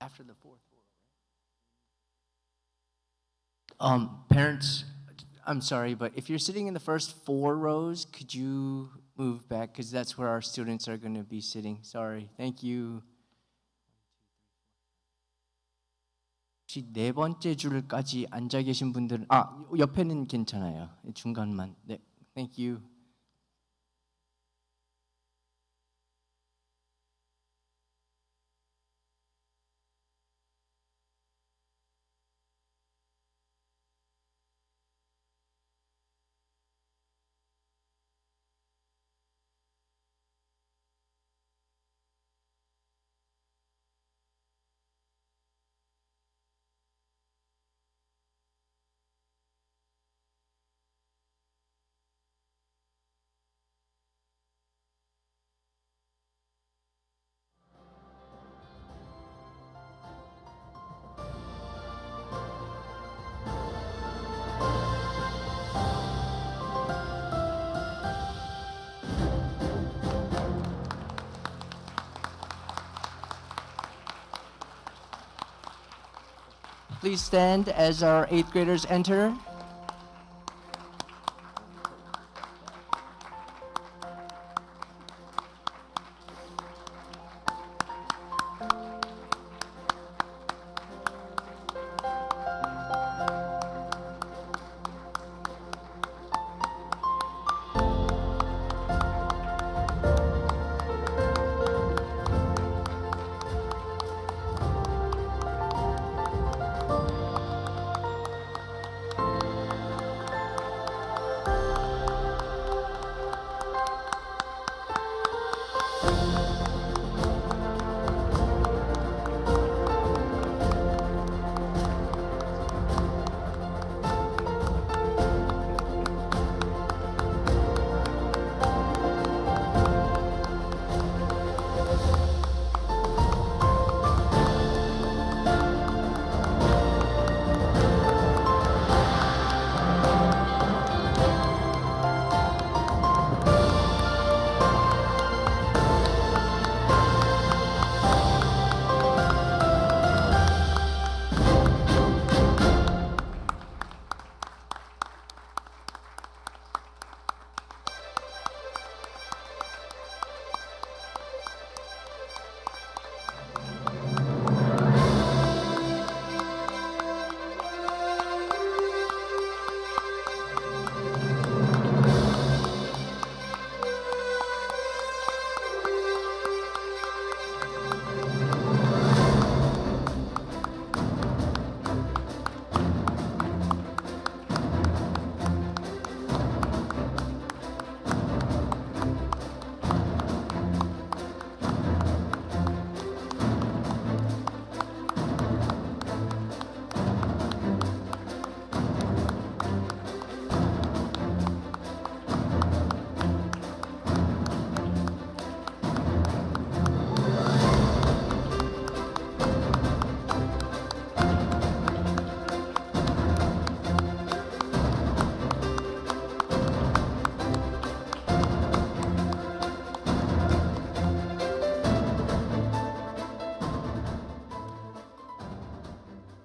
After the fourth floor, right? Parents, I'm sorry, but if you're sitting in the first 4 rows, could you move back? Because that's where our students are going to be sitting. Sorry. Thank you. 혹시 네 번째 줄까지 앉아 계신 분들은 옆에는 괜찮아요. 중간만. 네. Thank you. Please stand as our 8th graders enter.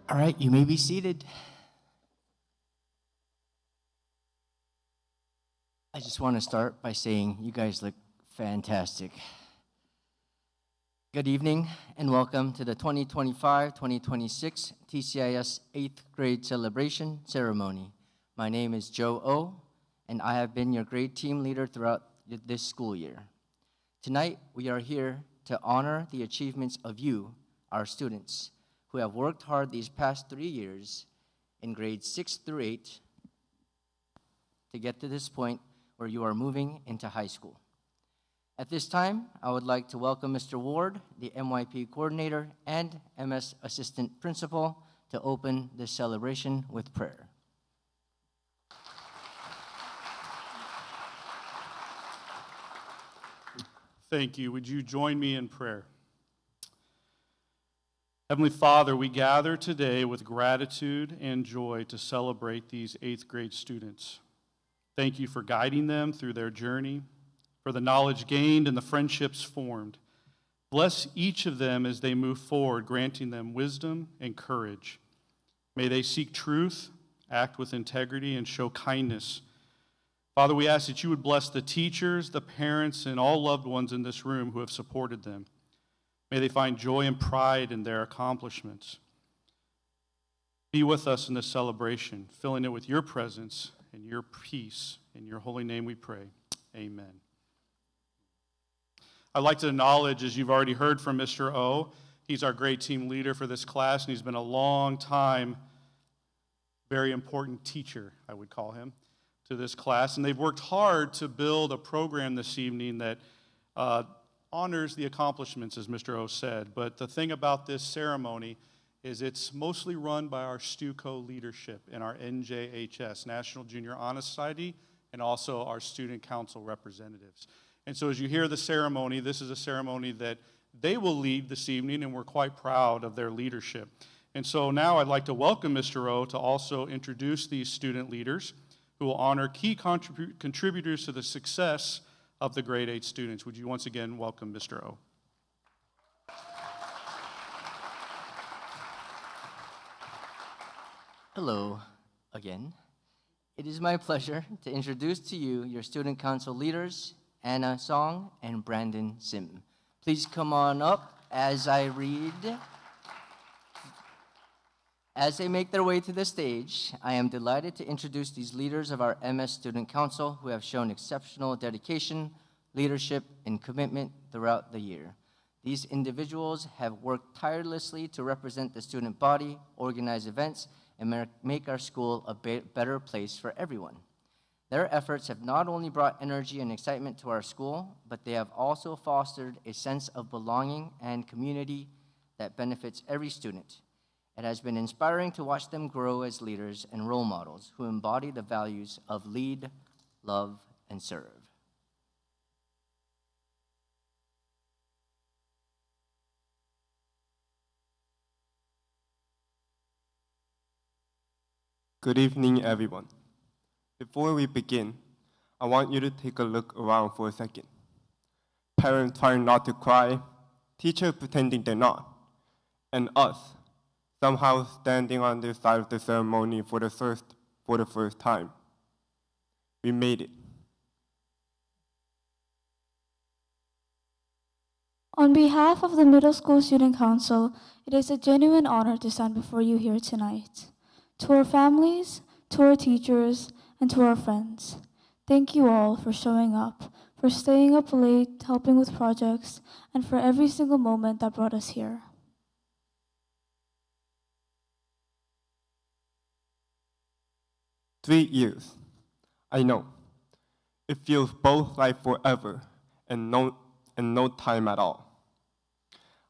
All right, you may be seated. I just want to start by saying you guys look fantastic. Good evening and welcome to the 2025-2026 TCIS 8th grade celebration ceremony. My name is Joe O, and I have been your grade team leader throughout this school year. Tonight, we are here to honor the achievements of you, our students, who have worked hard these past 3 years in grades 6 through 8 to get to this point where you are moving into high school. At this time, I would like to welcome Mr. Ward, the MYP coordinator and MS assistant principal, to open this celebration with prayer. Thank you. Would you join me in prayer? Heavenly Father, we gather today with gratitude and joy to celebrate these 8th grade students. Thank you for guiding them through their journey, for the knowledge gained and the friendships formed. Bless each of them as they move forward, granting them wisdom and courage. May they seek truth, act with integrity, and show kindness. Father, we ask that you would bless the teachers, the parents, and all loved ones in this room who have supported them. May they find joy and pride in their accomplishments. Be with us in this celebration, filling it with your presence and your peace. In your holy name we pray. Amen. I'd like to acknowledge, as you've already heard from Mr. O, he's our grade team leader for this class, and he's been a long time, very important teacher, I would call him, to this class. And they've worked hard to build a program this evening that honors the accomplishments, as Mr. O said. But the thing about this ceremony is it's mostly run by our STUCO leadership and our NJHS, National Junior Honor Society, and also our student council representatives. And so as you hear the ceremony, this is a ceremony that they will lead this evening, and we're quite proud of their leadership. And so now I'd like to welcome Mr. O to also introduce these student leaders who will honor key contributors to the success of the grade 8 students. Would you once again welcome Mr. O? Hello again. It is my pleasure to introduce to you your student council leaders, Anna Song and Brandon Sim. Please come on up as I read. As they make their way to the stage, I am delighted to introduce these leaders of our MS Student Council who have shown exceptional dedication, leadership, and commitment throughout the year. These individuals have worked tirelessly to represent the student body, organize events, and make our school a better place for everyone. Their efforts have not only brought energy and excitement to our school, but they have also fostered a sense of belonging and community that benefits every student. It has been inspiring to watch them grow as leaders and role models who embody the values of lead, love, and serve. Good evening, everyone. Before we begin, I want you to take a look around for a second. Parents trying not to cry, teachers pretending they're not, and us somehow standing on this side of the ceremony for the first time. We made it. On behalf of the Middle School Student Council, it is a genuine honor to stand before you here tonight. To our families, to our teachers, and to our friends, thank you all for showing up, for staying up late, helping with projects, and for every single moment that brought us here. "3 years. I know. It feels both like forever and no time at all.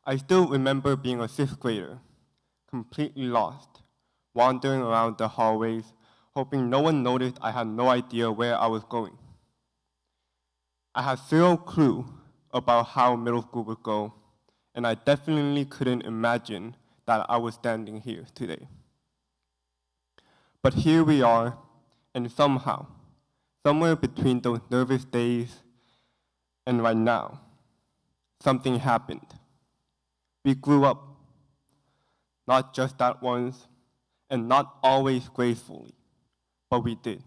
I still remember being a 6th grader, completely lost, wandering around the hallways, hoping no one noticed I had no idea where I was going. I had zero clue about how middle school would go, and I definitely couldn't imagine that I was standing here today. But here we are, and somehow, somewhere between those nervous days and right now, something happened. We grew up, not just that once, and not always gracefully, but we did.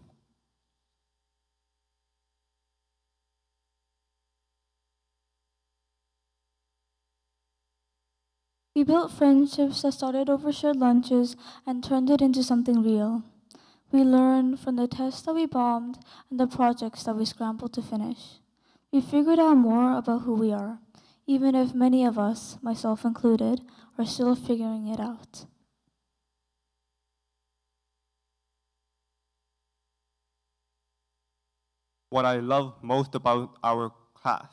We built friendships that started over shared lunches and turned it into something real. We learned from the tests that we bombed and the projects that we scrambled to finish. We figured out more about who we are, even if many of us, myself included, are still figuring it out. What I love most about our class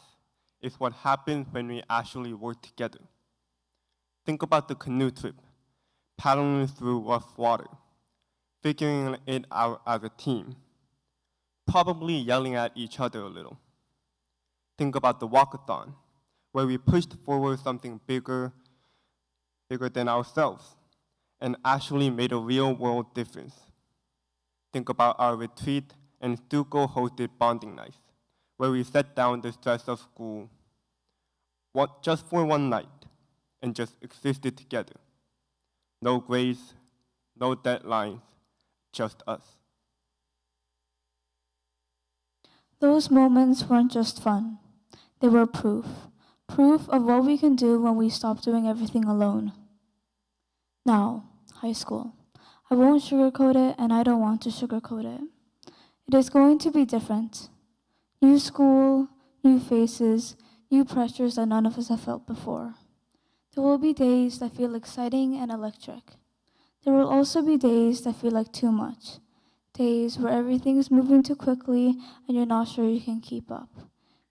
is what happens when we actually work together. Think about the canoe trip, paddling through rough water, figuring it out as a team, probably yelling at each other a little. Think about the walkathon, where we pushed forward something bigger than ourselves, and actually made a real-world difference. Think about our retreat and STUCO hosted bonding nights, where we set down the stress of school just for one night and just existed together. No grades, no deadlines, just us. Those moments weren't just fun. They were proof. Proof of what we can do when we stop doing everything alone. Now, high school. I won't sugarcoat it, and I don't want to sugarcoat it. It is going to be different. New school, new faces, new pressures that none of us have felt before. There will be days that feel exciting and electric. There will also be days that feel like too much. Days where everything is moving too quickly and you're not sure you can keep up.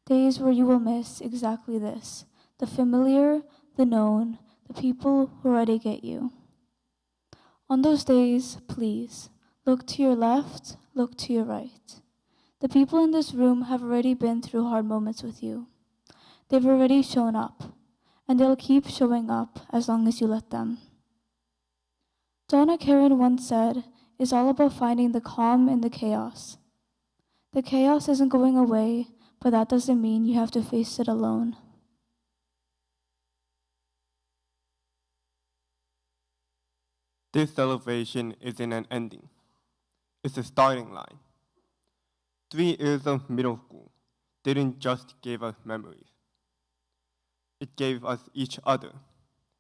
Days where you will miss exactly this, the familiar, the known, the people who already get you. On those days, please, look to your left, look to your right. The people in this room have already been through hard moments with you. They've already shown up, and they'll keep showing up as long as you let them. Donna Karen once said, "It's all about finding the calm in the chaos." The chaos isn't going away, but that doesn't mean you have to face it alone. This celebration isn't an ending. It's a starting line. 3 years of middle school didn't just give us memories. It gave us each other.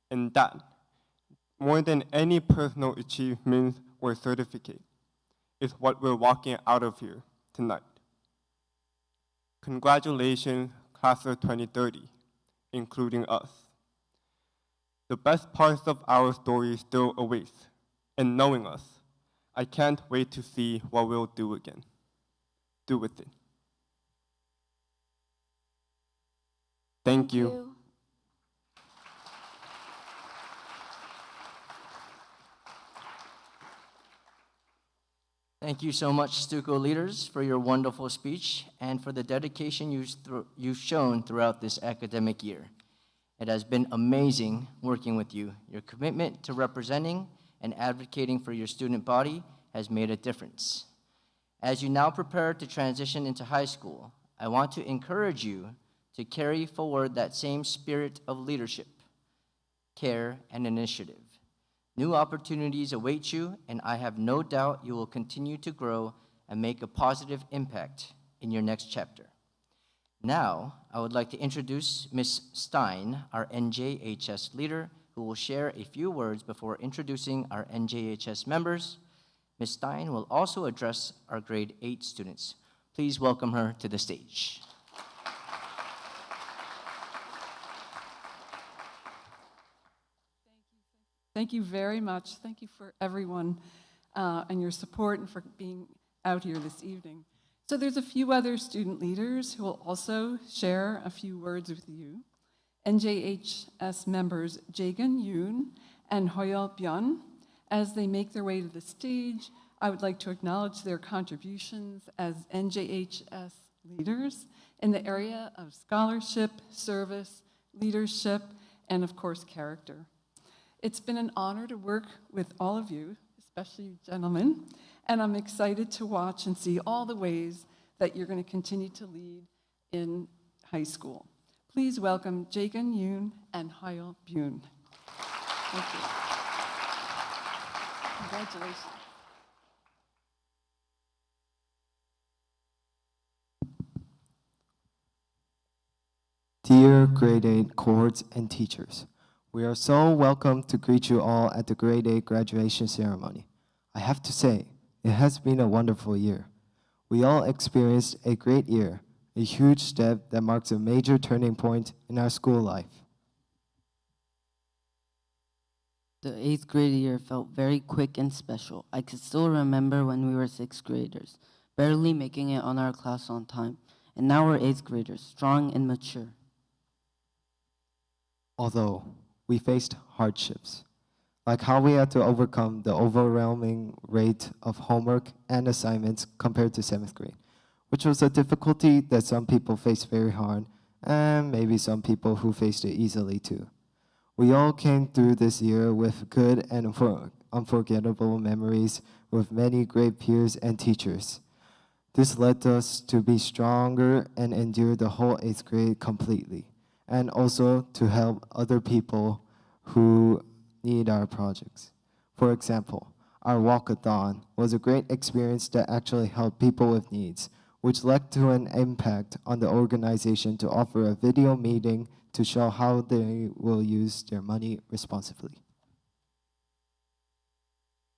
And that, more than any personal achievements or certificate, is what we're walking out of here tonight. Congratulations, class of 2030, including us. The best parts of our story still awaits, and knowing us, I can't wait to see what we'll do with it. Thank you. Thank you so much, Stuco leaders, for your wonderful speech and for the dedication you've shown throughout this academic year. It has been amazing working with you. Your commitment to representing and advocating for your student body has made a difference. As you now prepare to transition into high school, I want to encourage you to carry forward that same spirit of leadership, care, and initiative. New opportunities await you, and I have no doubt you will continue to grow and make a positive impact in your next chapter. Now, I would like to introduce Ms. Stein, our NJHS leader, who will share a few words before introducing our NJHS members. Ms. Stein will also address our grade 8 students. Please welcome her to the stage. Thank you very much. Thank you for everyone and your support and for being out here this evening. So there's a few other student leaders who will also share a few words with you. NJHS members Jagan Yoon and Hoyal Byun. As they make their way to the stage, I would like to acknowledge their contributions as NJHS leaders in the area of scholarship, service, leadership, and of course, character. It's been an honor to work with all of you, especially you gentlemen, and I'm excited to watch and see all the ways that you're going to continue to lead in high school. Please welcome Jagan Yoon and Hoyal Byun. Thank you. Congratulations. Dear grade 8 cohorts and teachers, we are so welcome to greet you all at the grade 8 graduation ceremony. I have to say, it has been a wonderful year. We all experienced a great year, a huge step that marks a major turning point in our school life. The 8th grade year felt very quick and special. I could still remember when we were 6th graders, barely making it on our class on time. And now we're 8th graders, strong and mature. Although we faced hardships, like how we had to overcome the overwhelming rate of homework and assignments compared to 7th grade, which was a difficulty that some people faced very hard, and maybe some people who faced it easily too. We all came through this year with good and unforgettable memories with many great peers and teachers. This led us to be stronger and endure the whole 8th grade completely. and also to help other people who need our projects. For example, our walkathon was a great experience that actually helped people with needs, which led to an impact on the organization to offer a video meeting to show how they will use their money responsibly.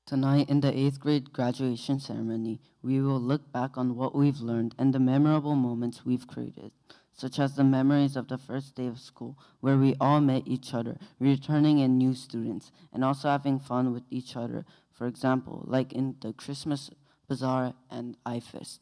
Tonight, in the 8th grade graduation ceremony, we will look back on what we've learned and the memorable moments we've created, such as the memories of the first day of school, where we all met each other, returning in new students, and also having fun with each other, for example, like in the Christmas Bazaar and iFest.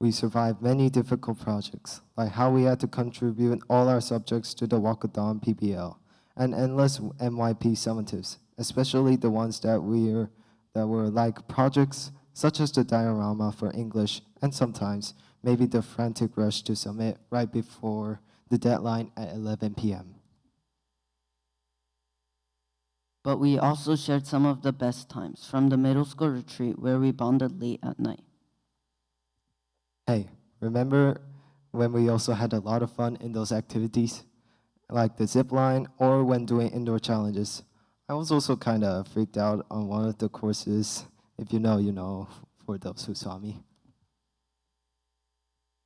We survived many difficult projects, like how we had to contribute all our subjects to the Walkathon PBL, and endless MYP summatives, especially the ones that were like projects such as the diorama for English, and sometimes maybe the frantic rush to submit right before the deadline at 11 p.m. But we also shared some of the best times from the middle school retreat where we bonded late at night. Hey, remember when we also had a lot of fun in those activities, like the zip line or when doing indoor challenges? I was also kind of freaked out on one of the courses. If you know, you know, for those who saw me.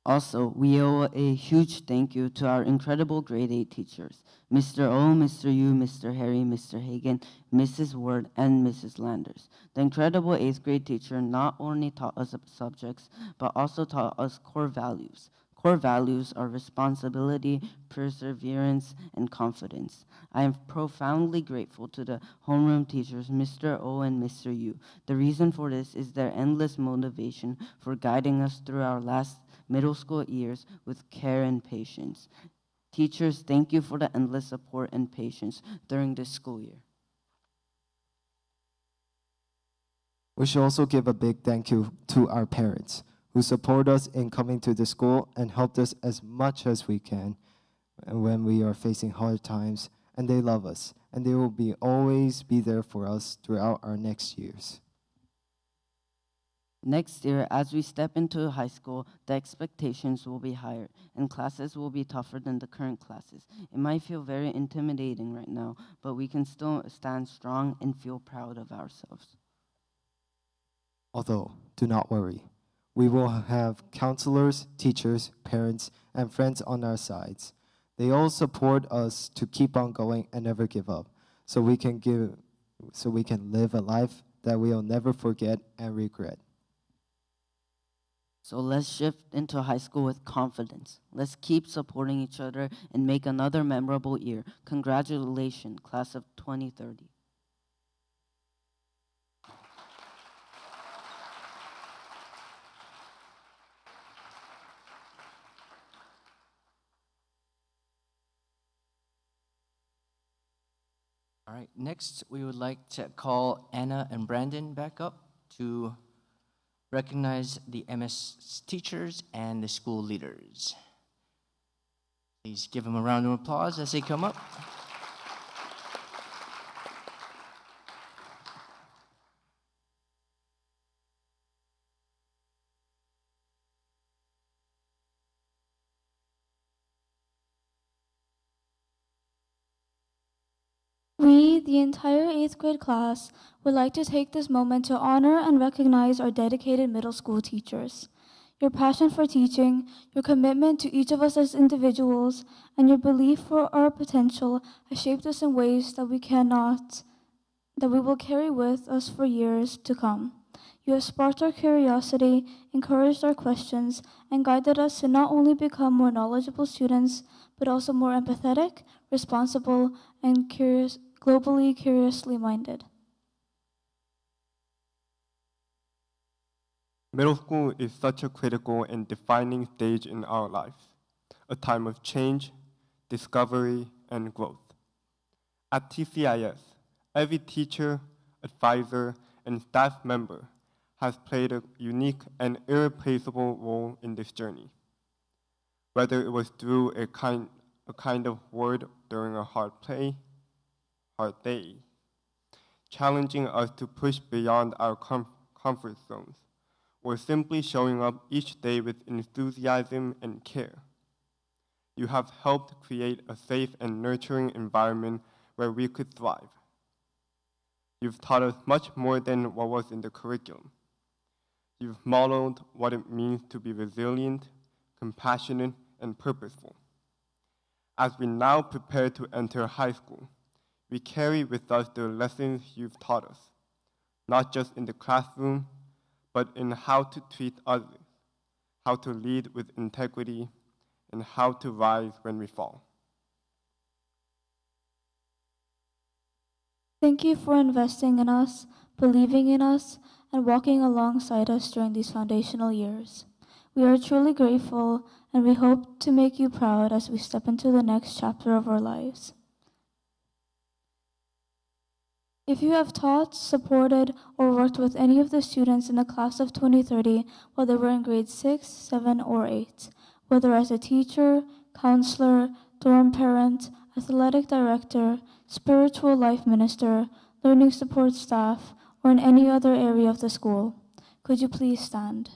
Also, we owe a huge thank you to our incredible grade 8 teachers, Mr. O, Mr. Yu, Mr. Harry, Mr. Hagan, Mrs. Ward, and Mrs. Landers. The incredible 8th grade teacher not only taught us subjects, but also taught us core values. Core values are responsibility, perseverance, and confidence. I am profoundly grateful to the homeroom teachers, Mr. O and Mr. Yu. The reason for this is their endless motivation for guiding us through our last middle school years with care and patience. Teachers, thank you for the endless support and patience during this school year. We should also give a big thank you to our parents who support us in coming to the school and helped us as much as we can when we are facing hard times, and they love us, and they will always be there for us throughout our next years. Next year, as we step into high school, the expectations will be higher, and classes will be tougher than the current classes. It might feel very intimidating right now, but we can still stand strong and feel proud of ourselves. Although, do not worry. We will have counselors, teachers, parents, and friends on our sides. They all support us to keep on going and never give up, so we can live a life that we'll never forget and regret. So let's shift into high school with confidence. Let's keep supporting each other and make another memorable year. Congratulations, class of 2030. All right, next we would like to call Anna and Brandon back up to recognize the MS teachers and the school leaders. Please give them a round of applause as they come up. We, the entire 8th grade class, would like to take this moment to honor and recognize our dedicated middle school teachers. Your passion for teaching, your commitment to each of us as individuals, and your belief for our potential has shaped us in ways that we will carry with us for years to come. You have sparked our curiosity, encouraged our questions, and guided us to not only become more knowledgeable students, but also more empathetic, responsible, and globally curiously minded. Middle school is such a critical and defining stage in our life, a time of change, discovery, and growth. At TCIS, every teacher, advisor, and staff member has played a unique and irreplaceable role in this journey. Whether it was through a kind of word during a hard day, challenging us to push beyond our comfort zones, or simply showing up each day with enthusiasm and care. You have helped create a safe and nurturing environment where we could thrive. You've taught us much more than what was in the curriculum. You've modeled what it means to be resilient, compassionate, and purposeful. As we now prepare to enter high school, we carry with us the lessons you've taught us, not just in the classroom, but in how to treat others, how to lead with integrity, and how to rise when we fall. Thank you for investing in us, believing in us, and walking alongside us during these foundational years. We are truly grateful, and we hope to make you proud as we step into the next chapter of our lives. If you have taught, supported, or worked with any of the students in the class of 2030, whether we're in grade 6, 7, or 8, whether as a teacher, counselor, dorm parent, athletic director, spiritual life minister, learning support staff, or in any other area of the school, could you please stand?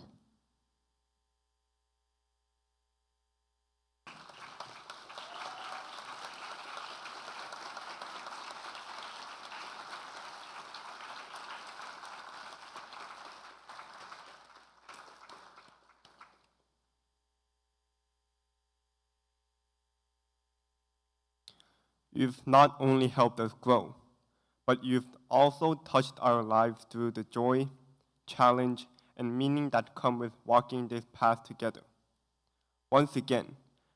You've not only helped us grow, but you've also touched our lives through the joy, challenge, and meaning that come with walking this path together. Once again,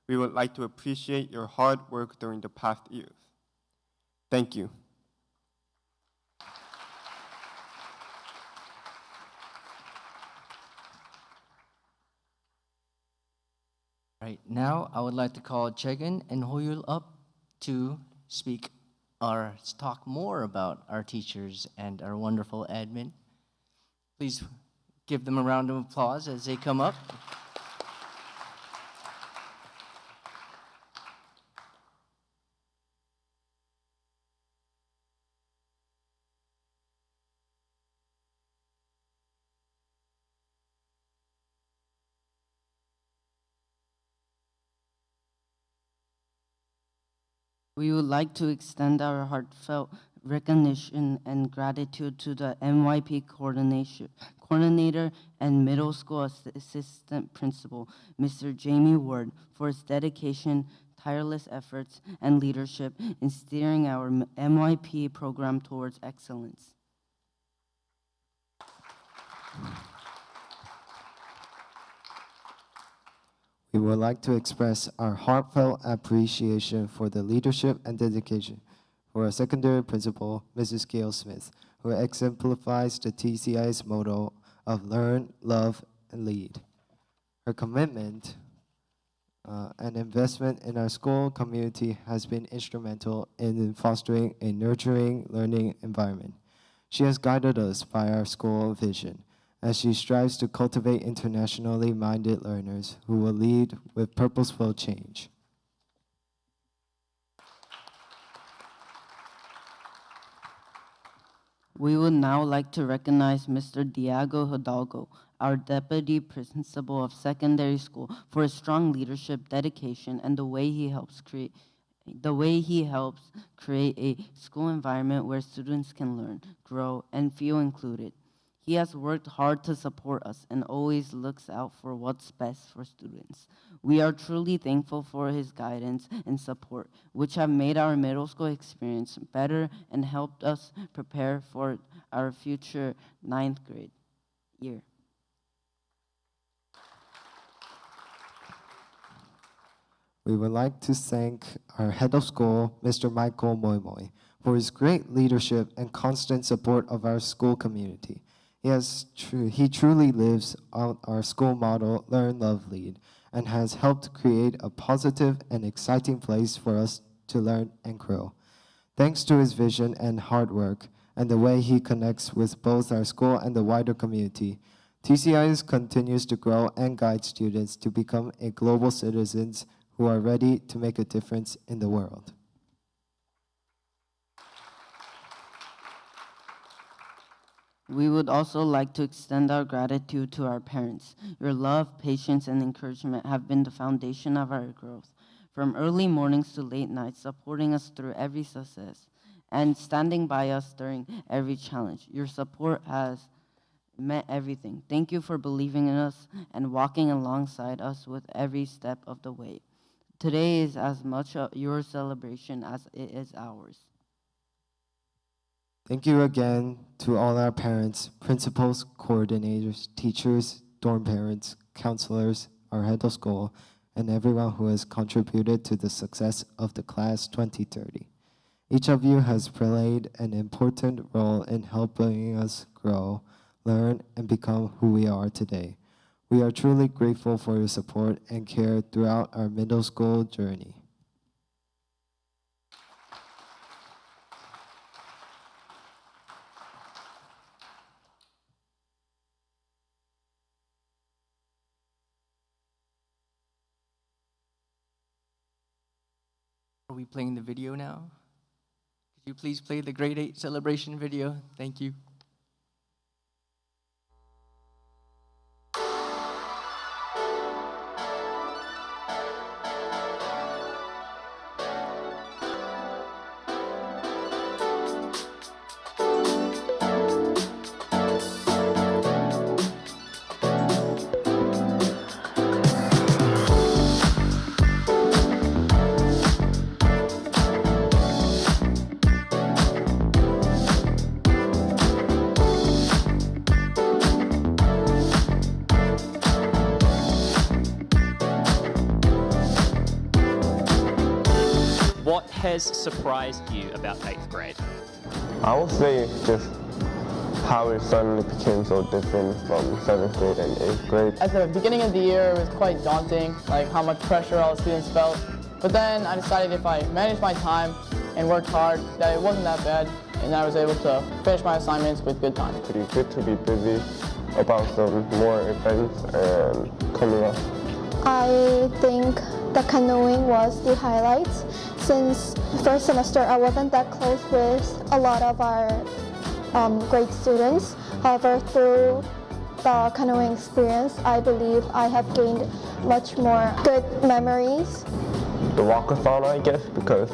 we would like to appreciate your hard work during the past years. Thank you. Right now, I would like to call Chegan and Hoyul up to speak or talk more about our teachers and our wonderful admin. Please give them a round of applause as they come up. We would like to extend our heartfelt recognition and gratitude to the MYP coordinator and middle school assistant principal, Mr. Jamie Ward, for his dedication, tireless efforts, and leadership in steering our MYP program towards excellence. We would like to express our heartfelt appreciation for the leadership and dedication for our secondary principal, Mrs. Gail Smith, who exemplifies the TCI's motto of learn, love, and lead. Her commitment and investment in our school community has been instrumental in fostering a nurturing learning environment. She has guided us by our school vision, as she strives to cultivate internationally minded learners who will lead with purposeful change. We would now like to recognize Mr. Diego Hidalgo, our Deputy Principal of Secondary School, for his strong leadership, dedication, and the way he helps create a school environment where students can learn, grow, and feel included. He has worked hard to support us and always looks out for what's best for students. We are truly thankful for his guidance and support, which have made our middle school experience better and helped us prepare for our future 9th grade year. We would like to thank our head of school, Mr. Michael Moimoy, for his great leadership and constant support of our school community. He truly lives out our school motto, Learn, Love, Lead, and has helped create a positive and exciting place for us to learn and grow. Thanks to his vision and hard work, and the way he connects with both our school and the wider community, TCIS continues to grow and guide students to become a global citizens who are ready to make a difference in the world. We would also like to extend our gratitude to our parents. Your love, patience, and encouragement have been the foundation of our growth. from early mornings to late nights, supporting us through every success and standing by us during every challenge. Your support has meant everything. Thank you for believing in us and walking alongside us with every step of the way. Today is as much your celebration as it is ours. Thank you again to all our parents, principals, coordinators, teachers, dorm parents, counselors, our head of school, and everyone who has contributed to the success of the class 2030. Each of you has played an important role in helping us grow, learn, and become who we are today. We are truly grateful for your support and care throughout our middle school journey. Are we playing the video now? Could you please play the grade 8 celebration video? Thank you. What has surprised you about 8th grade? I would say just how it suddenly became so different from 7th grade and 8th grade. At the beginning of the year, it was quite daunting, like how much pressure all the students felt. But then I decided if I managed my time and worked hard, that it wasn't that bad, and I was able to finish my assignments with good time. Pretty good to be busy about some more events and coming up. I think the canoeing was the highlight. Since first semester, I wasn't that close with a lot of our grade students. However, through the canoeing experience, I believe I have gained much more good memories. The walkathon, I guess, because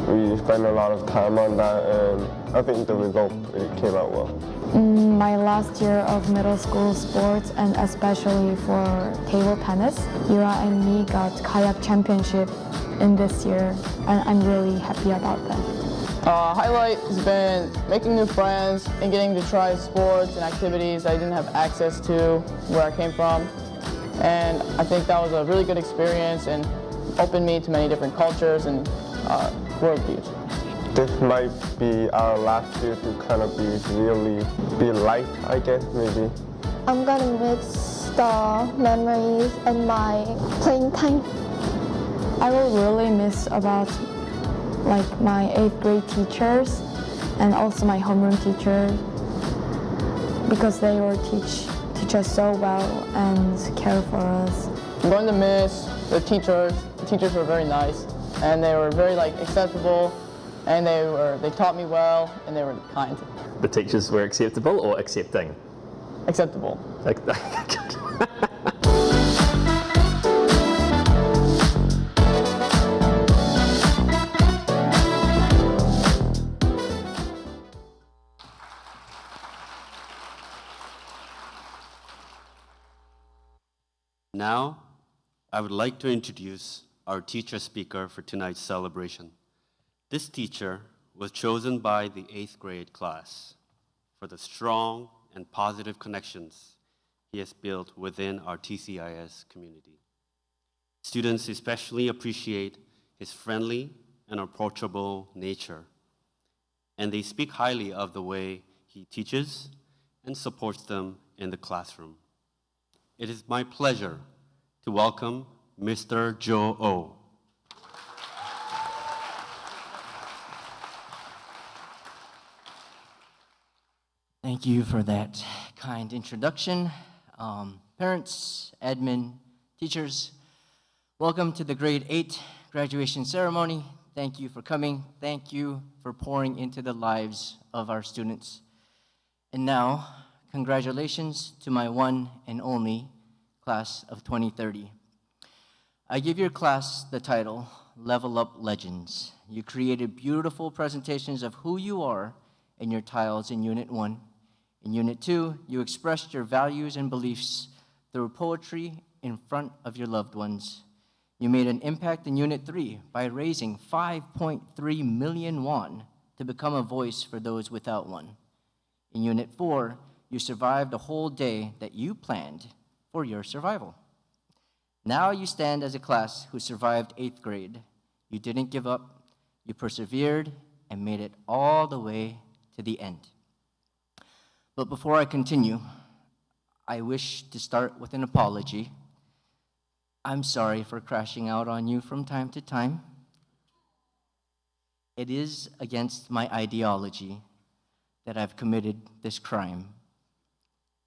we spent a lot of time on that, and I think the result really came out well. My last year of middle school sports, and especially for table tennis, Yura and me got kayak championship in this year, and I'm really happy about that. Highlight has been making new friends and getting to try sports and activities I didn't have access to where I came from. And I think that was a really good experience and opened me to many different cultures and worldviews. This might be our last year to kind of be light, I guess, maybe. I'm gonna miss the memories and my playing time. I will really miss about like my 8th grade teachers and also my homeroom teacher, because they will teach us so well and care for us. I'm going to miss the teachers. The teachers were very nice and they were very acceptable, and they taught me well and they were kind. The teachers were acceptable or accepting? Acceptable. Now, I would like to introduce our teacher speaker for tonight's celebration. This teacher was chosen by the 8th grade class for the strong and positive connections he has built within our TCIS community. Students especially appreciate his friendly and approachable nature, and they speak highly of the way he teaches and supports them in the classroom. It is my pleasure to welcome Mr. Joe Oh. Thank you for that kind introduction. Parents, admin, teachers, welcome to the grade 8 graduation ceremony. Thank you for coming. Thank you for pouring into the lives of our students. And now, congratulations to my one and only class of 2030. I give your class the title, Level Up Legends. You created beautiful presentations of who you are in your tiles in Unit 1. In Unit 2, you expressed your values and beliefs through poetry in front of your loved ones. You made an impact in Unit 3 by raising 5.3 million won to become a voice for those without one. In Unit 4, you survived a whole day that you planned for your survival. Now you stand as a class who survived 8th grade. You didn't give up, you persevered, and made it all the way to the end. But before I continue, I wish to start with an apology. I'm sorry for crashing out on you from time to time. It is against my ideology that I've committed this crime.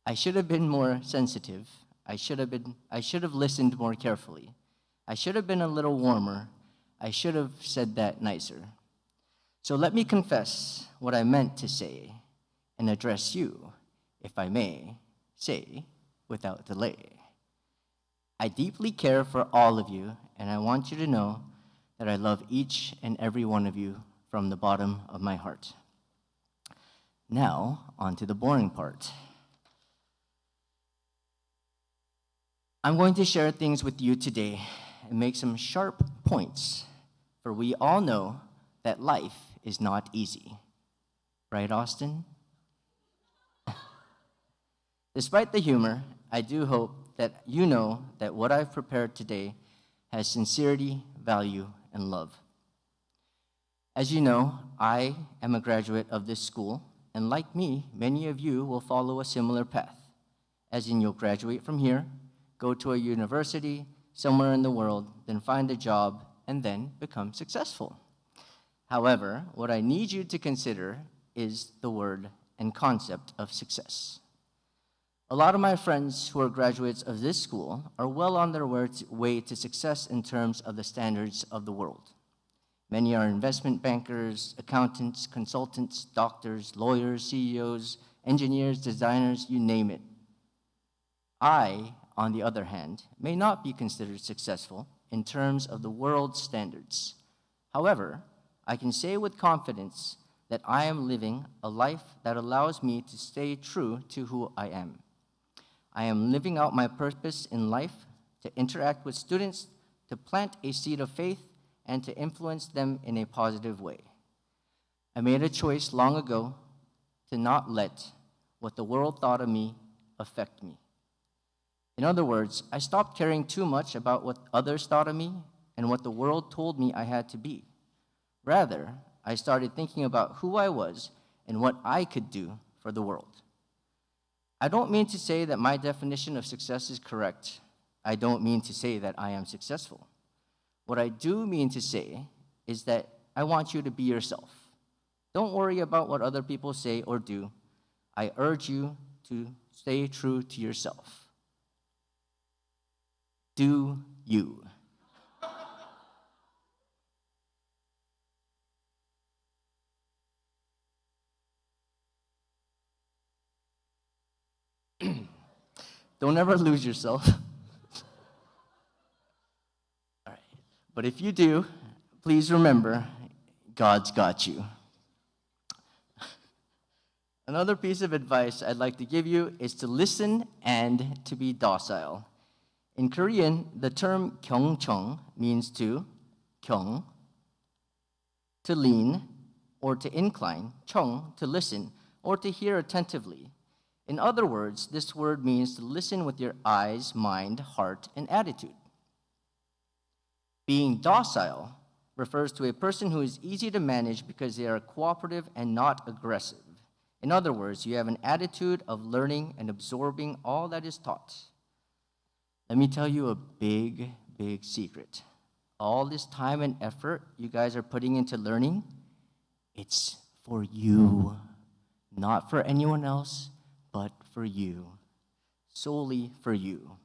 I should have been more sensitive. I should have listened more carefully. I should have been a little warmer. I should have said that nicer. So let me confess what I meant to say and address you, if I may say, without delay. I deeply care for all of you, and I want you to know that I love each and every one of you from the bottom of my heart. Now, on to the boring part. I'm going to share things with you today and make some sharp points, for we all know that life is not easy. Right, Austin? Despite the humor, I do hope that you know that what I've prepared today has sincerity, value, and love. As you know, I am a graduate of this school, and like me, many of you will follow a similar path, as in you'll graduate from here, go to a university somewhere in the world, then find a job, and then become successful. However, what I need you to consider is the word and concept of success. A lot of my friends who are graduates of this school are well on their way to success in terms of the standards of the world. Many are investment bankers, accountants, consultants, doctors, lawyers, CEOs, engineers, designers, you name it. I, on the other hand, may not be considered successful in terms of the world's standards. However, I can say with confidence that I am living a life that allows me to stay true to who I am. I am living out my purpose in life to interact with students, to plant a seed of faith, and to influence them in a positive way. I made a choice long ago to not let what the world thought of me affect me. In other words, I stopped caring too much about what others thought of me and what the world told me I had to be. Rather, I started thinking about who I was and what I could do for the world. I don't mean to say that my definition of success is correct. I don't mean to say that I am successful. What I do mean to say is that I want you to be yourself. Don't worry about what other people say or do. I urge you to stay true to yourself. Do you. Don't ever lose yourself. All right. But if you do, please remember, God's got you. Another piece of advice I'd like to give you is to listen and to be docile. In Korean, the term 경청 means to 경, to lean, or to incline, 청, to listen, or to hear attentively. In other words, this word means to listen with your eyes, mind, heart, and attitude. Being docile refers to a person who is easy to manage because they are cooperative and not aggressive. In other words, you have an attitude of learning and absorbing all that is taught. Let me tell you a big, big secret. All this time and effort you guys are putting into learning, it's for you, not for anyone else, but for you, solely for you.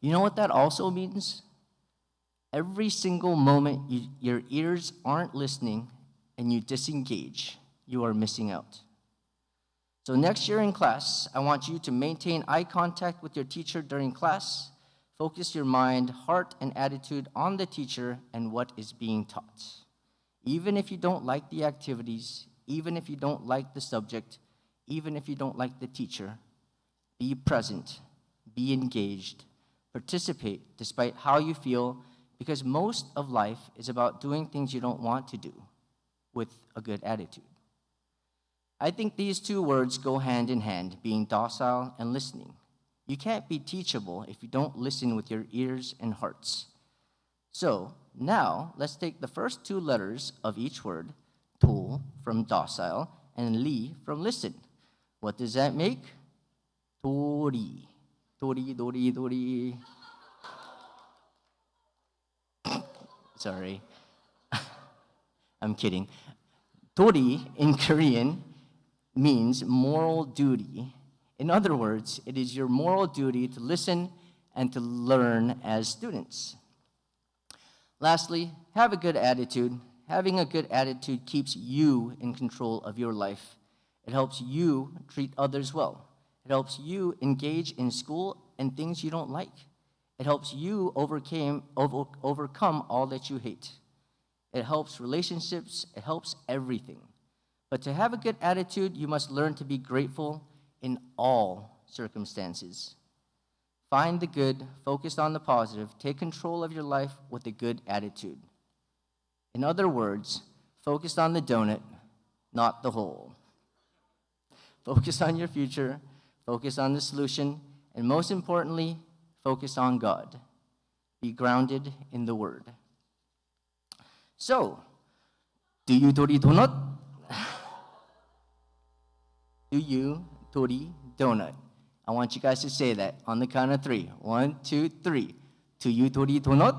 You know what that also means? Every single moment your ears aren't listening and you disengage, you are missing out. So next year in class, I want you to maintain eye contact with your teacher during class, Focus your mind, heart, and attitude on the teacher and what is being taught. Even if you don't like the activities, even if you don't like the subject, even if you don't like the teacher, be present, be engaged, participate despite how you feel, because most of life is about doing things you don't want to do with a good attitude. I think these two words go hand in hand, being docile and listening. You can't be teachable if you don't listen with your ears and hearts. So now let's take the first two letters of each word, to from docile and li from listen. What does that make? Tori. Tori, dori, dori. Sorry. I'm kidding. Tori in Korean means moral duty. In other words, it is your moral duty to listen and to learn as students. Lastly, have a good attitude. Having a good attitude keeps you in control of your life. It helps you treat others well. It helps you engage in school and things you don't like. It helps you overcome all that you hate. It helps relationships. It helps everything. But to have a good attitude, you must learn to be grateful in all circumstances. Find the good, focus on the positive, take control of your life with a good attitude. In other words, focus on the donut, not the hole. Focus on your future, focus on the solution, and most importantly, focus on God. Be grounded in the Word. So, do you tori donut? Do you tori donut? I want you guys to say that on the count of 3. 1, 2, 3. Do you tori donut?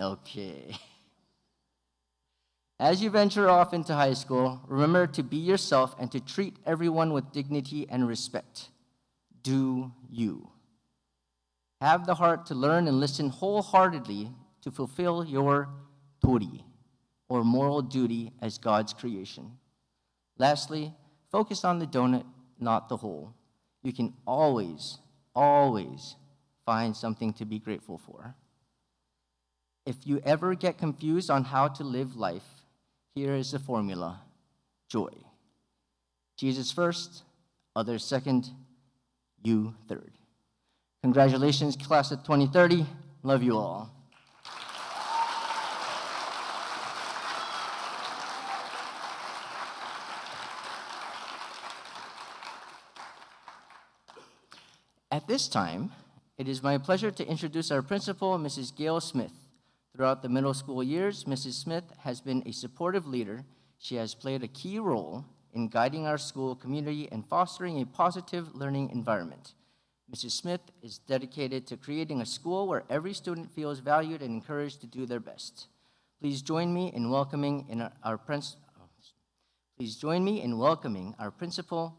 Okay. As you venture off into high school, remember to be yourself and to treat everyone with dignity and respect. Do you. Have the heart to learn and listen wholeheartedly to fulfill your tori, or moral duty as God's creation. Lastly, focus on the donut, not the hole. You can always, always find something to be grateful for. If you ever get confused on how to live life, here is the formula: joy. Jesus first, others second, you third. Congratulations, class of 2030. Love you all. At this time, it is my pleasure to introduce our principal, Mrs. Gail Smith. Throughout the middle school years, Mrs. Smith has been a supportive leader. She has played a key role in guiding our school community and fostering a positive learning environment. Mrs. Smith is dedicated to creating a school where every student feels valued and encouraged to do their best. Please join me in welcoming our principal,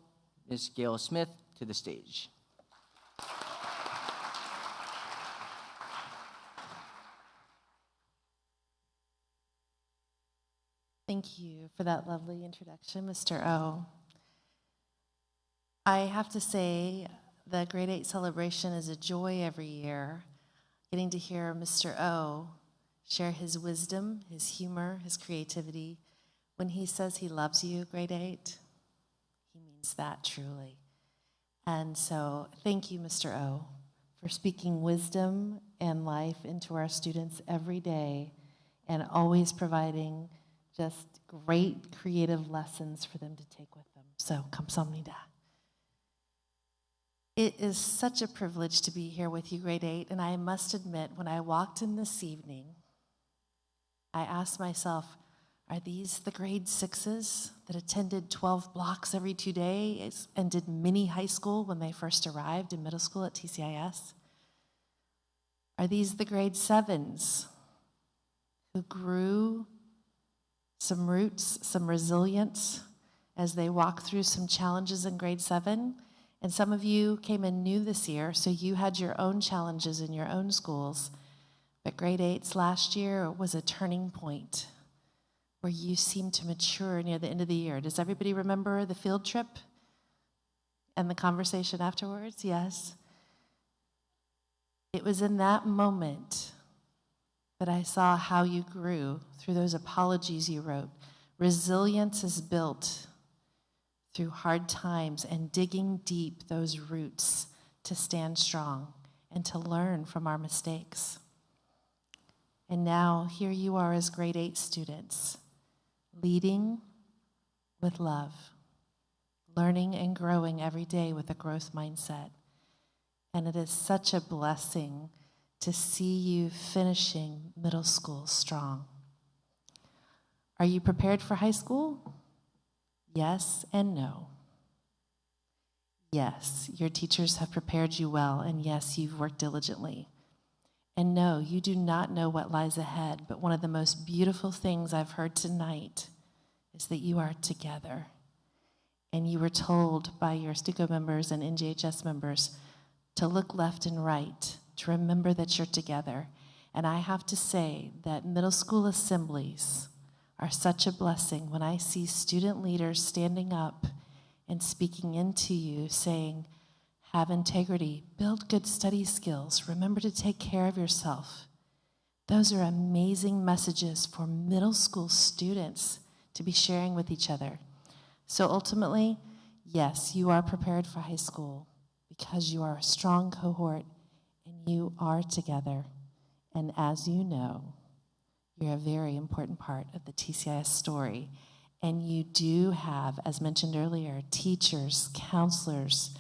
Ms. Gail Smith, to the stage. Thank you for that lovely introduction, Mr. O. I have to say, the Grade 8 celebration is a joy every year, getting to hear Mr. O share his wisdom, his humor, his creativity. When he says he loves you, Grade 8, he means that truly. And so thank you, Mr. O, for speaking wisdom and life into our students every day and always providing just great creative lessons for them to take with them. So, kamsahamnida. It is such a privilege to be here with you, Grade 8, and I must admit, when I walked in this evening, I asked myself, are these the grade 6s that attended 12 blocks every 2 days and did mini high school when they first arrived in middle school at TCIS? Are these the grade 7s who grew some roots, some resilience as they walk through some challenges in grade 7? And some of you came in new this year, so you had your own challenges in your own schools. But grade 8's last year was a turning point where you seemed to mature near the end of the year. Does everybody remember the field trip and the conversation afterwards? Yes. It was in that moment that I saw how you grew through those apologies you wrote. Resilience is built through hard times and digging deep those roots to stand strong and to learn from our mistakes. And now here you are as grade 8 students, leading with love, learning and growing every day with a growth mindset. And it is such a blessing to see you finishing middle school strong. Are you prepared for high school? Yes and no. Yes, your teachers have prepared you well, and yes, you've worked diligently. And no, you do not know what lies ahead, but one of the most beautiful things I've heard tonight is that you are together. And you were told by your STUCO members and NJHS members to look left and right, to remember that you're together. And I have to say that middle school assemblies are such a blessing when I see student leaders standing up and speaking into you, saying, have integrity, build good study skills, remember to take care of yourself. Those are amazing messages for middle school students to be sharing with each other. So ultimately, yes, you are prepared for high school because you are a strong cohort and you are together. And as you know, you're a very important part of the TCIS story. And you do have, as mentioned earlier, teachers, counselors,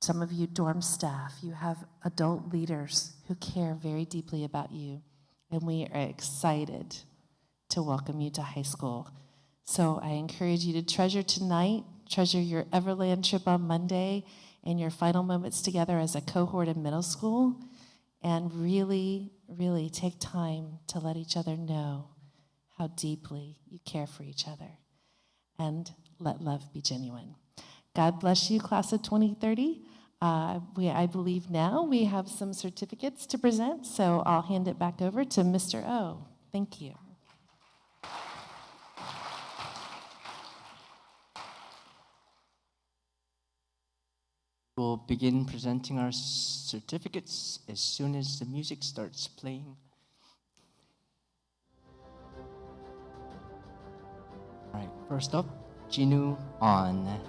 some of you dorm staff, you have adult leaders who care very deeply about you. And we are excited to welcome you to high school. So I encourage you to treasure tonight, treasure your Everland trip on Monday, and your final moments together as a cohort in middle school, and really, really take time to let each other know how deeply you care for each other, and let love be genuine. God bless you, class of 2030. I believe now we have some certificates to present, so I'll hand it back over to Mr. O. Thank you. We'll begin presenting our certificates as soon as the music starts playing. All right, first up, Jinu On.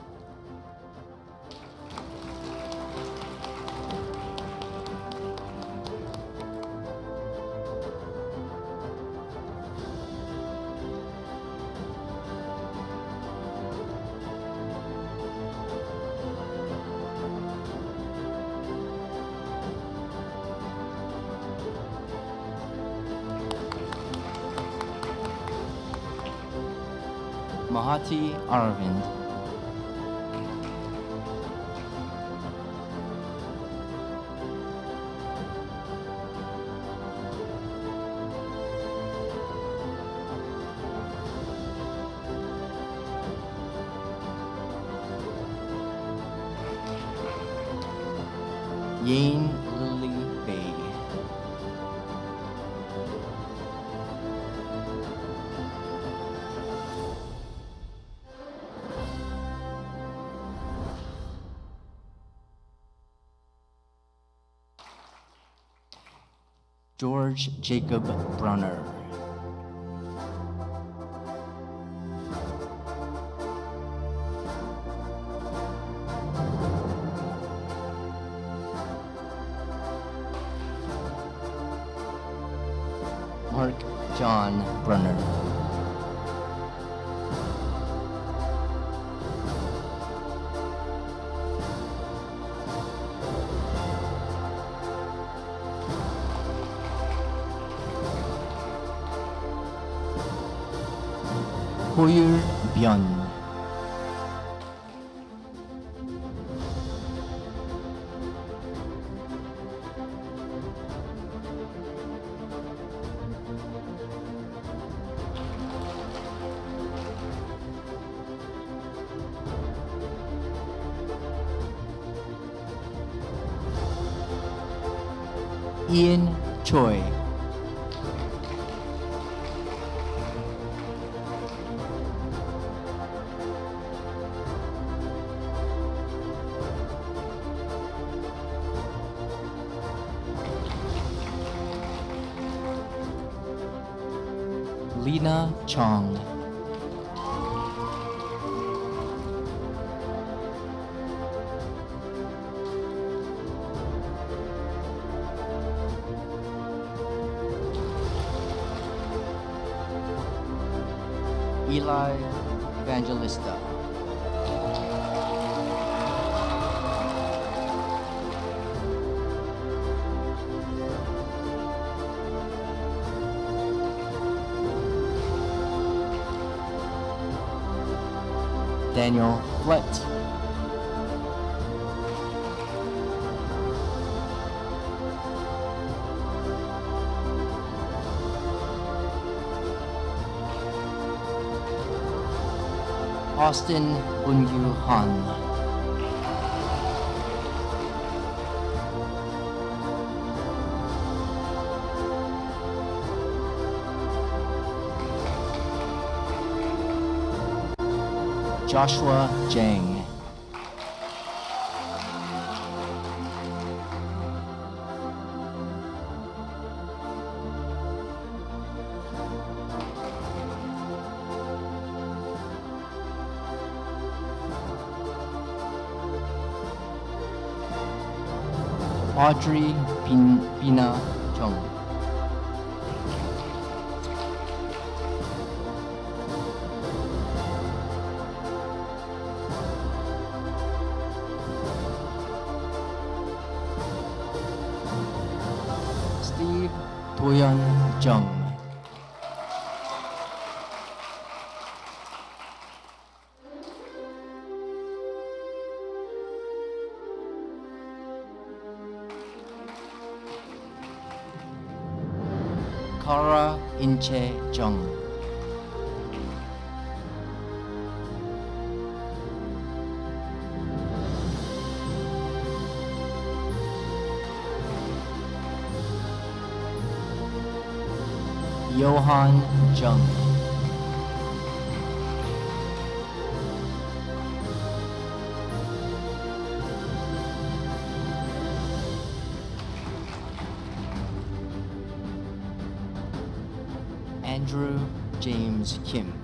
Mahati Aravind. Yane Lily Bay. George Jacob Brunner. Mark John Brunner. Hoyer Byun. Ian Choi. Lena Chong. Eli Evangelista. Daniel Flett. Austin Bunyu Han. Joshua Jang. Audrey Pina Chung. Steve Doyeon Jung. Kara Inche Jung. Johan Jung. Andrew James Kim.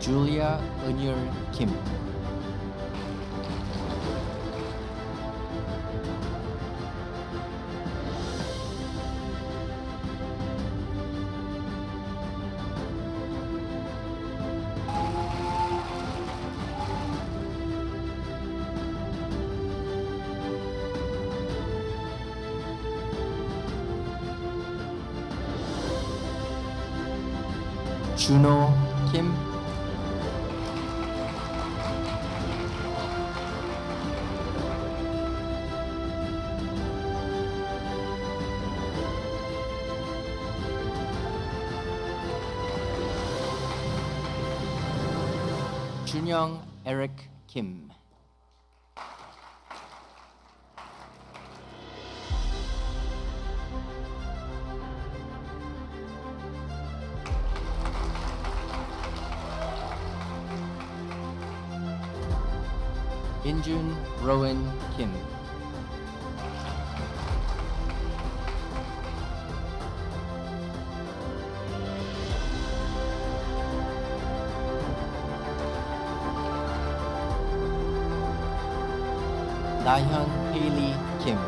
Julia Eunyer Kim. Juno Kim. Junyoung Eric Kim. Injun Rowan Kim. Dahyun Haley Kim.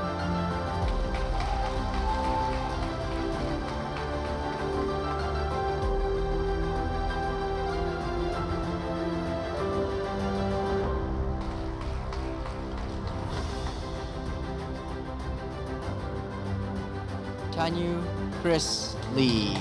Tanyu Chris Lee.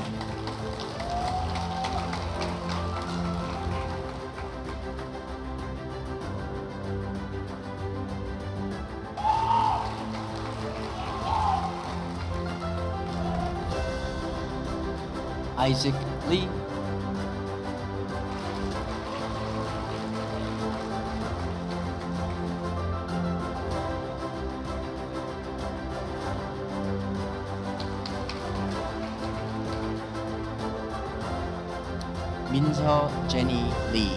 Isaac Lee. Minso Jenny Lee.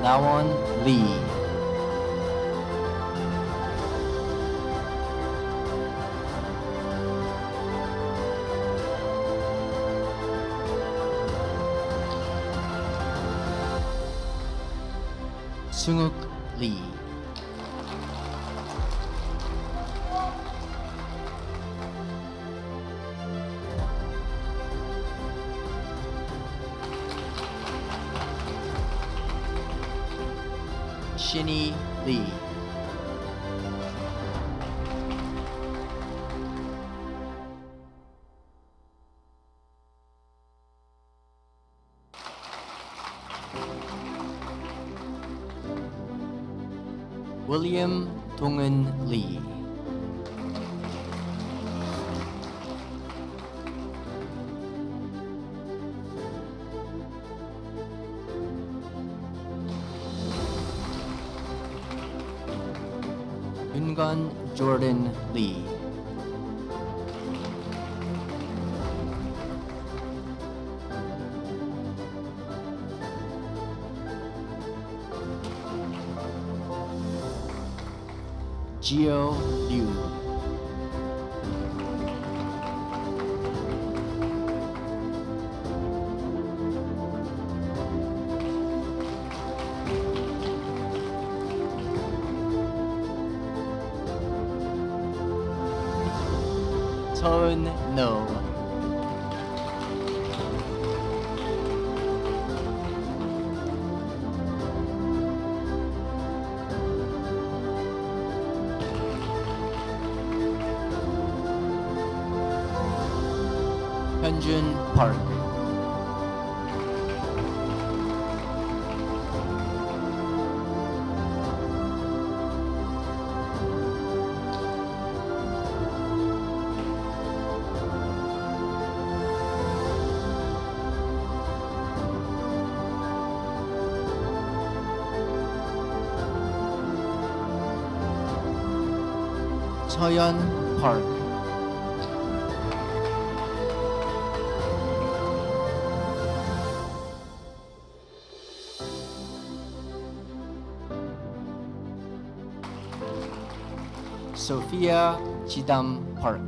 Nawon Lee. Sunguk Lee. Shinny Lee. William Dongun Lee. Yungan Jordan Lee. Gio Liu. Tone No. Hyunjun Park. Choyeon Park. Sophia Chidam Park.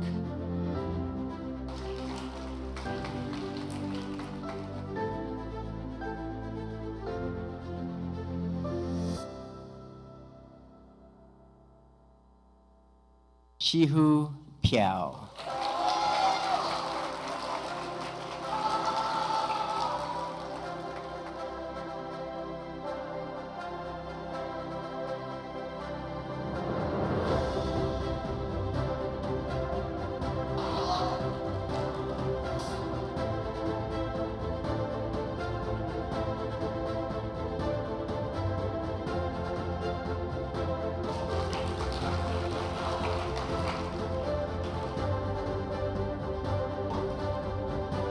Shihu Piao.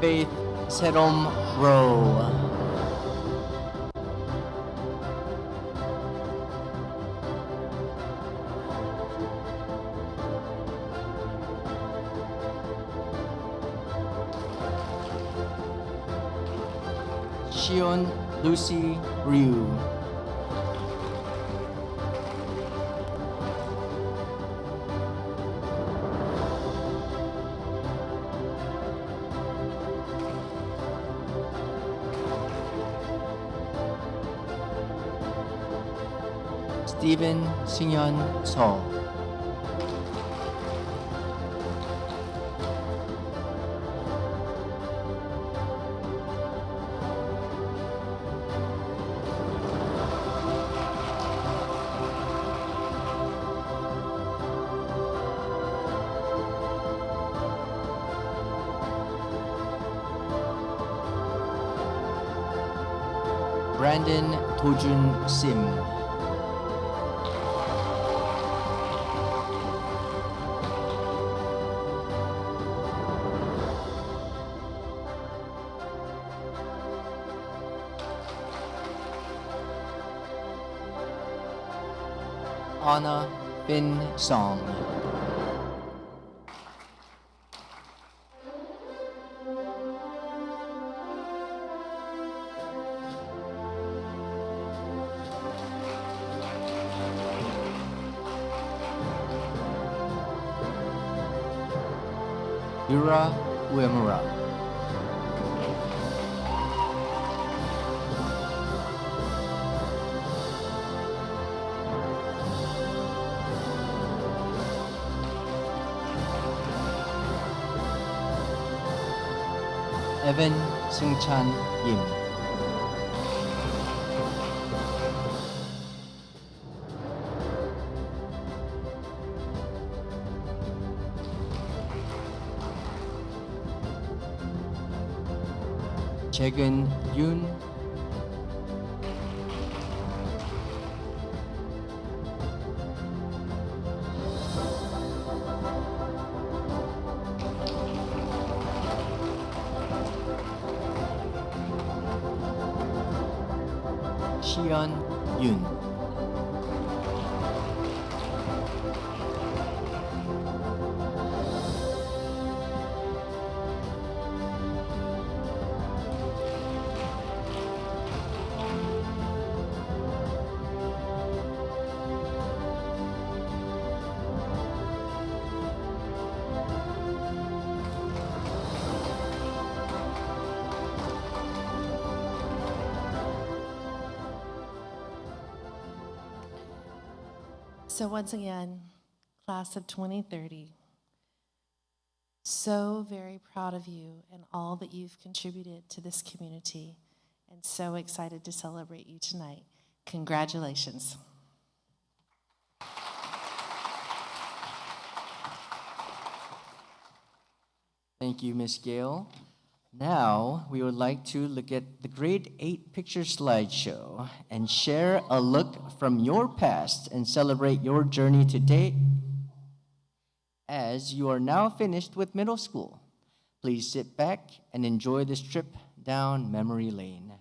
Faith Serom Row. Shion Lucy Ryu. Stephen Singyeon So. Brandon Tojun Sim. Anna Bin Song. Yura Uemura. Evan Seungchan Yim. Chaegun Yoon. Shion Yoon. So once again, class of 2030, so very proud of you and all that you've contributed to this community, and so excited to celebrate you tonight. Congratulations. Thank you, Ms. Gale. Now, we would like to look at the grade 8 picture slideshow and share a look from your past and celebrate your journey today as you are now finished with middle school. Please sit back and enjoy this trip down memory lane.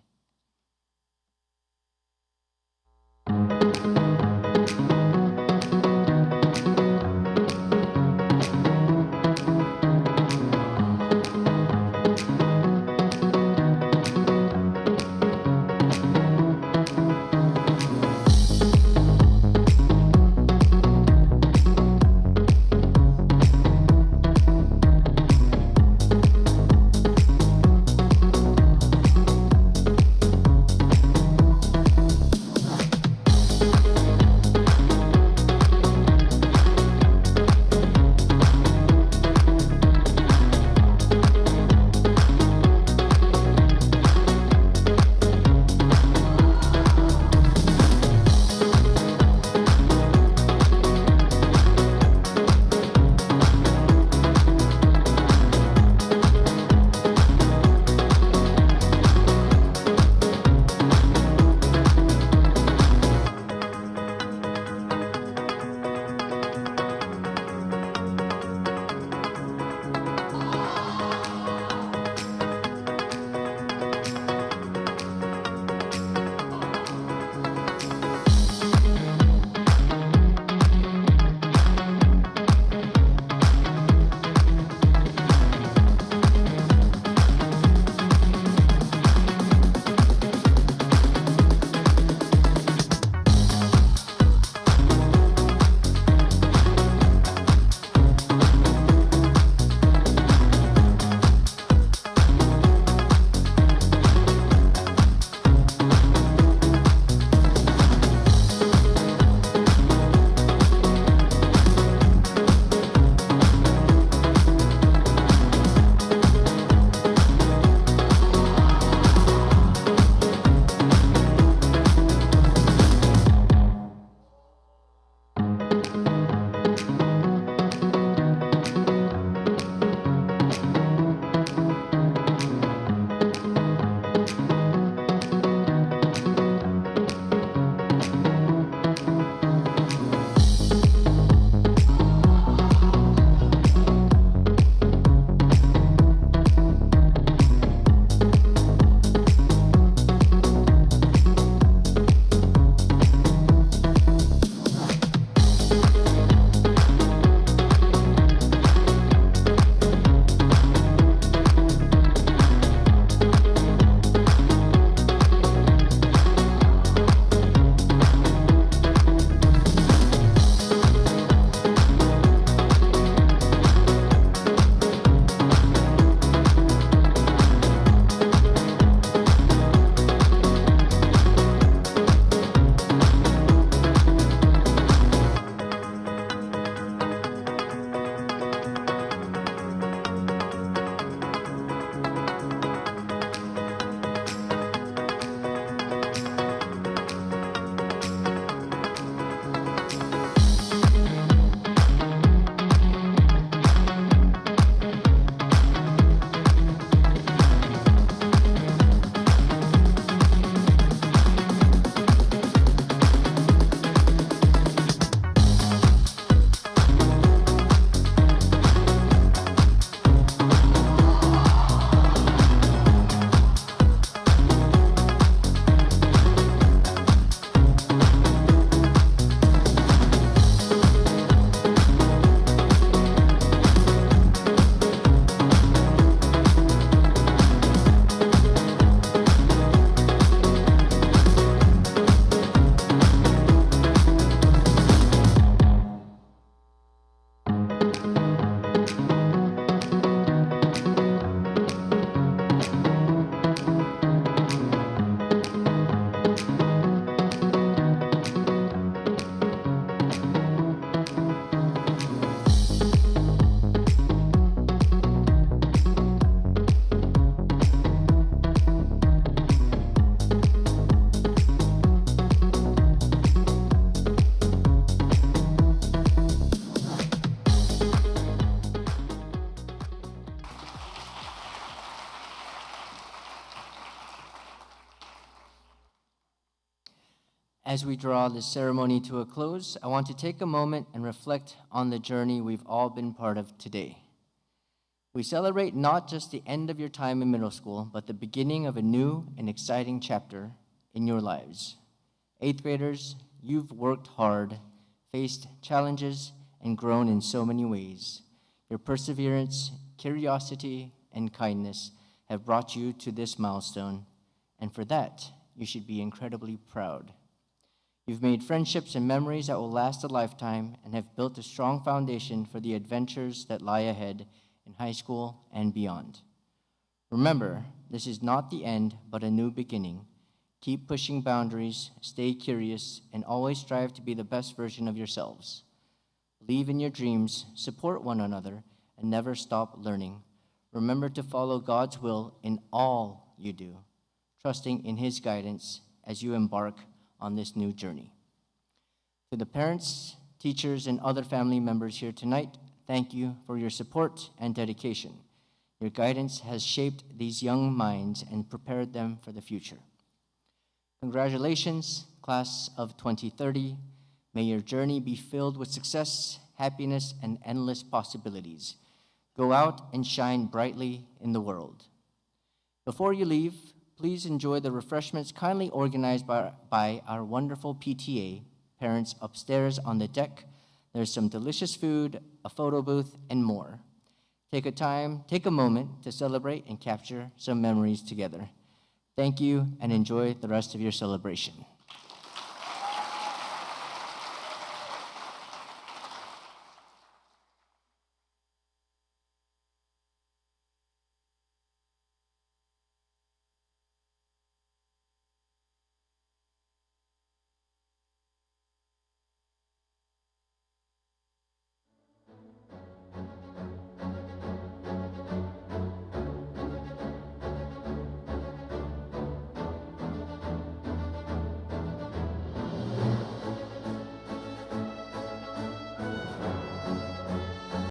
As we draw this ceremony to a close, I want to take a moment and reflect on the journey we've all been part of today. We celebrate not just the end of your time in middle school, but the beginning of a new and exciting chapter in your lives. 8th graders, you've worked hard, faced challenges, and grown in so many ways. Your perseverance, curiosity, and kindness have brought you to this milestone, and for that, you should be incredibly proud. You've made friendships and memories that will last a lifetime and have built a strong foundation for the adventures that lie ahead in high school and beyond. Remember, this is not the end, but a new beginning. Keep pushing boundaries, stay curious, and always strive to be the best version of yourselves. Believe in your dreams, support one another, and never stop learning. Remember to follow God's will in all you do, trusting in His guidance as you embark on this new journey. To the parents, teachers, and other family members here tonight, thank you for your support and dedication. Your guidance has shaped these young minds and prepared them for the future. Congratulations, class of 2030. May your journey be filled with success, happiness, and endless possibilities. Go out and shine brightly in the world. Before you leave, please enjoy the refreshments kindly organized by our wonderful PTA parents upstairs on the deck. There's some delicious food, a photo booth, and more. Take a moment to celebrate and capture some memories together. Thank you, and enjoy the rest of your celebration.